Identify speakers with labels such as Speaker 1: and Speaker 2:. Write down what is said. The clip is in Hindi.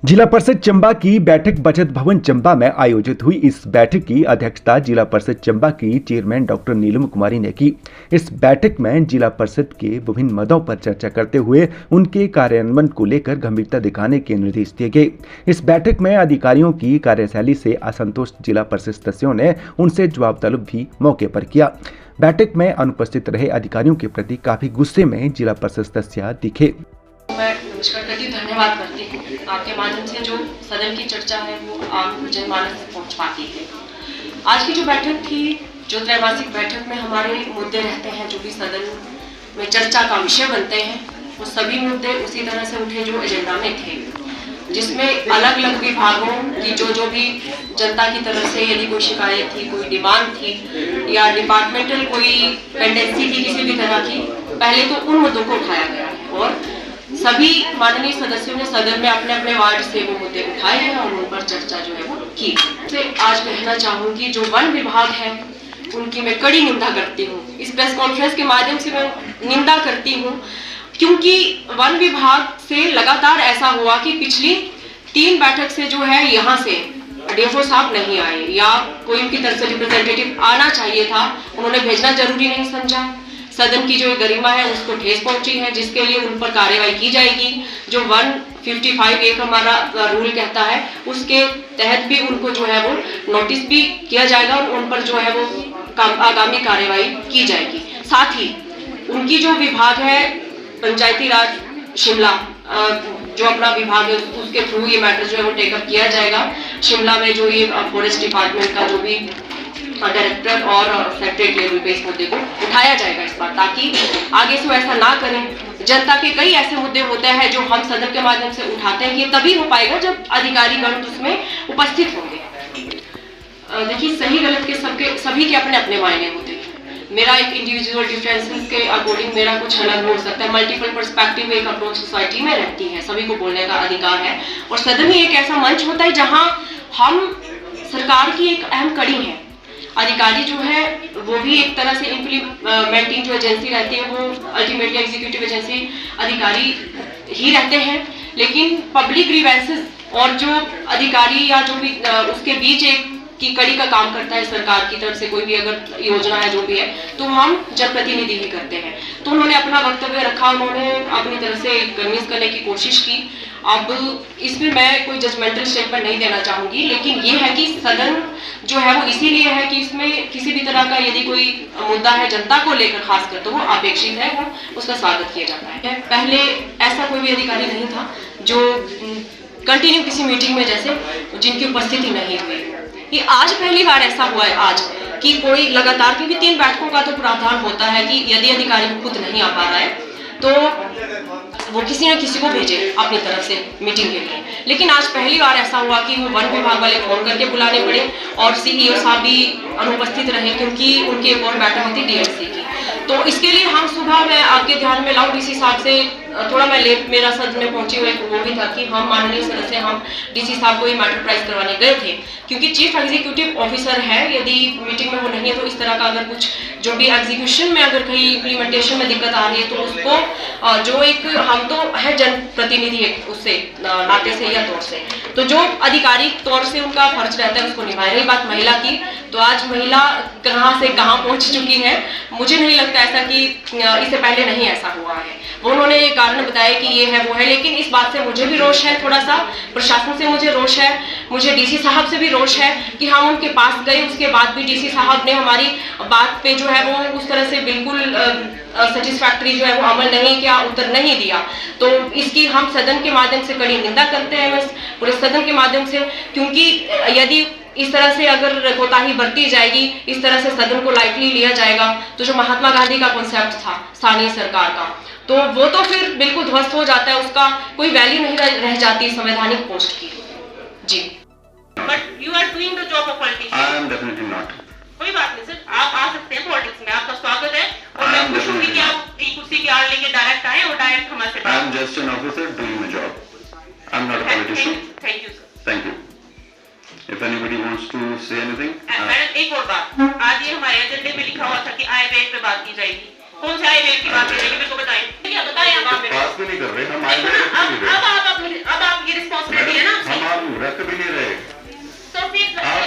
Speaker 1: जिला परिषद चंबा की बैठक बचत भवन चंबा में आयोजित हुई। इस बैठक की अध्यक्षता जिला परिषद चंबा की चेयरमैन डॉक्टर नीलम कुमारी ने की। इस बैठक में जिला परिषद के विभिन्न मदों पर चर्चा करते हुए उनके कार्यान्वयन को लेकर गंभीरता दिखाने के निर्देश दिए गए। इस बैठक में अधिकारियों की कार्यशैली से असंतुष्ट जिला परिषद सदस्यों ने उनसे जवाब तलब भी मौके पर किया। बैठक में अनुपस्थित रहे अधिकारियों के प्रति काफी गुस्से में जिला परिषद सदस्य दिखे।
Speaker 2: मैं नमस्कार करती हूँ, धन्यवाद करती हूँ। आपके माध्यम से जो सदन की चर्चा है वो आम जनमानस तक पहुँच पाती है। आज की जो बैठक थी, जो त्रैमासिक बैठक में हमारे मुद्दे रहते हैं, जो भी सदन में चर्चा का विषय बनते हैं, वो सभी मुद्दे उसी तरह से उठे जो एजेंडा में थे, जिसमें अलग अलग विभागों की जो भी जनता की तरफ से यदि कोई शिकायत थी, कोई डिमांड थी या डिपार्टमेंटल कोई पेंडेंसी थी किसी भी तरह की, पहले तो उन मुद्दों को उठाया गया है और सभी माननीय सदस्यों ने सदन में अपने अपने वार्ड से वो मुद्दे उठाए हैं और उन पर चर्चा जो है वो की। से आज कहना चाहूंगी, जो वन विभाग है उनकी मैं कड़ी निंदा करती हूँ। इस प्रेस कॉन्फ्रेंस के माध्यम से मैं निंदा करती हूँ, क्योंकि वन विभाग से लगातार ऐसा हुआ कि पिछली 3 बैठक से जो है यहाँ से डीएफओ साहब नहीं आए या कोई उनकी तरफ से रिप्रेजेंटेटिव आना चाहिए था, उन्होंने भेजना जरूरी नहीं समझा। सदन की जो गरिमा है उसको ठेस पहुंची है, जिसके लिए उन पर कार्रवाई की जाएगी। जो 155 का हमारा रूल कहता है उसके तहत भी उनको जो है वो नोटिस भी किया जाएगा और उन पर जो है वो आगामी कार्रवाई की जाएगी। साथ ही उनकी जो विभाग है पंचायती राज शिमला, जो अपना विभाग है उसके थ्रू ये मैटर जो है वो टेकअप किया जाएगा। शिमला में जो ये फॉरेस्ट डिपार्टमेंट का जो भी डायरेक्टर और सेक्रेटरी लेवल पे इस मुद्दे को उठाया जाएगा इस बार, ताकि आगे से ऐसा ना करें। जनता के कई ऐसे मुद्दे होते हैं जो हम सदन के माध्यम से उठाते हैं, ये तभी हो पाएगा जब अधिकारीगण उसमें उपस्थित होंगे। देखिए, सही गलत के सभी के अपने अपने मायने होते हैं। मेरा एक इंडिविजुअल डिफरेंसेस के अकॉर्डिंग मेरा कुछ अलग हो सकता है। मल्टीपल पर्सपेक्टिव एक अप्रोच सोसाइटी में रहती है, सभी को बोलने का अधिकार है और सदन ही एक ऐसा मंच होता है जहाँ हम सरकार की एक अहम कड़ी है। अधिकारी जो है वो भी एक तरह से इम्प्लीमेंटिंग जो एजेंसी रहती है वो अल्टीमेटली एग्जीक्यूटिव एजेंसी अधिकारी ही रहते हैं, लेकिन पब्लिक ग्रीवेंसेस और जो अधिकारी या जो भी उसके बीच एक की कड़ी का काम करता है सरकार की तरफ से, कोई भी अगर योजना है जो भी है तो हम जनप्रतिनिधि ही करते हैं। तो उन्होंने अपना वक्तव्य रखा, उन्होंने अपनी तरफ से कन्विंस करने की कोशिश की। अब इसमें मैं कोई जजमेंटल स्टेटमेंट नहीं देना चाहूंगी, लेकिन ये है कि सदन जो है वो इसीलिए है कि इसमें किसी भी तरह का यदि कोई मुद्दा है जनता को लेकर खासकर तो वो अपेक्षित है, वो उसका स्वागत किया जाता है। पहले ऐसा कोई भी अधिकारी नहीं था जो कंटिन्यू किसी मीटिंग में जैसे जिनकी उपस्थिति नहीं हुई। ये आज पहली बार ऐसा हुआ है आज कि कोई लगातार, क्योंकि 3 बैठकों का तो प्रावधान होता है कि यदि अधिकारी खुद नहीं आ पा रहा है तो वो किसी न किसी को भेजे अपनी तरफ से मीटिंग के लिए। लेकिन आज पहली बार ऐसा हुआ कि वो वन विभाग वाले फोन करके बुलाने पड़े और सीईओ साहब भी अनुपस्थित रहे, क्योंकि उनकी एक और बैठक होती डीएमसी की। तो इसके लिए हम सुबह मैं आपके ध्यान में लाऊं, डीसी साहब से थोड़ा मैं लेट मेरा सदन में पहुंची हुई वो भी था कि हम माननीय सदस्य हम डीसी साहब को ये मैटर प्राइज करवाने गए थे, क्योंकि चीफ एग्जीक्यूटिव ऑफिसर है, यदि मीटिंग में वो नहीं है तो इस तरह का अगर कुछ जो भी एग्जीक्यूशन में अगर कहीं इम्प्लीमेंटेशन में दिक्कत आ रही है तो उसको जो एक हम तो है जनप्रतिनिधि उससे नाते से या तौर से, तो जो आधिकारिक तौर से उनका फर्ज रहता है उसको निभाए। रही बात महिला की, तो आज महिला कहाँ से कहाँ पहुंच चुकी है, मुझे नहीं लगता ऐसा कि इससे पहले नहीं ऐसा हुआ है। वो उन्होंने ये कारण बताया कि ये है वो है, लेकिन इस बात से मुझे भी रोष है, थोड़ा सा प्रशासन से मुझे रोष है, मुझे डीसी साहब से भी रोष है कि हम उनके पास गए, उसके बाद भी डीसी साहब ने हमारी बात पे जो है वो उस तरह से बिल्कुल सेटिस्फैक्टरी जो है वो अमल नहीं किया, उत्तर नहीं दिया। तो इसकी हम सदन के माध्यम से कड़ी निंदा करते हैं, पूरे सदन के माध्यम से, क्योंकि यदि इस तरह से अगर कोताही बरती जाएगी, इस तरह से सदन को लाइटली लिया जाएगा, तो जो महात्मा गांधी का कॉन्सेप्ट था स्थानीय सरकार का, तो वो तो फिर बिल्कुल ध्वस्त हो जाता है, उसका कोई वैल्यू नहीं रह जाती संवैधानिक पोस्ट की। जी।
Speaker 3: But you are doing the job of politician.
Speaker 4: I am definitely not.
Speaker 3: कोई बात नहीं सर, आप आ सकते हैं पॉलिटिक्स में, आपका स्वागत है और मैं खुश हूँ कि आप एक कुर्सी की आड़ लेके डायरेक्ट आए और डायरेक्ट हमारे से।
Speaker 4: I am just an officer doing my job. I am not a politician.
Speaker 3: Thank you sir.
Speaker 4: Thank you. If anybody wants to say anything.
Speaker 3: Madam एक और बात, आज ये हमारे एजेंडे में लिखा हुआ था कि आय व्यय पे बात की जाएगी। कौन से आय व्यय की बात की जाएगी मेरे को बताएं। क्या बताएं आप?
Speaker 4: बात भी नहीं कर रहे हम आय व्यय।
Speaker 3: अब आप ये रिस्पॉन्सिबिलिटी है ना
Speaker 4: रख भी नहीं रहे।
Speaker 3: तो फिर
Speaker 4: आप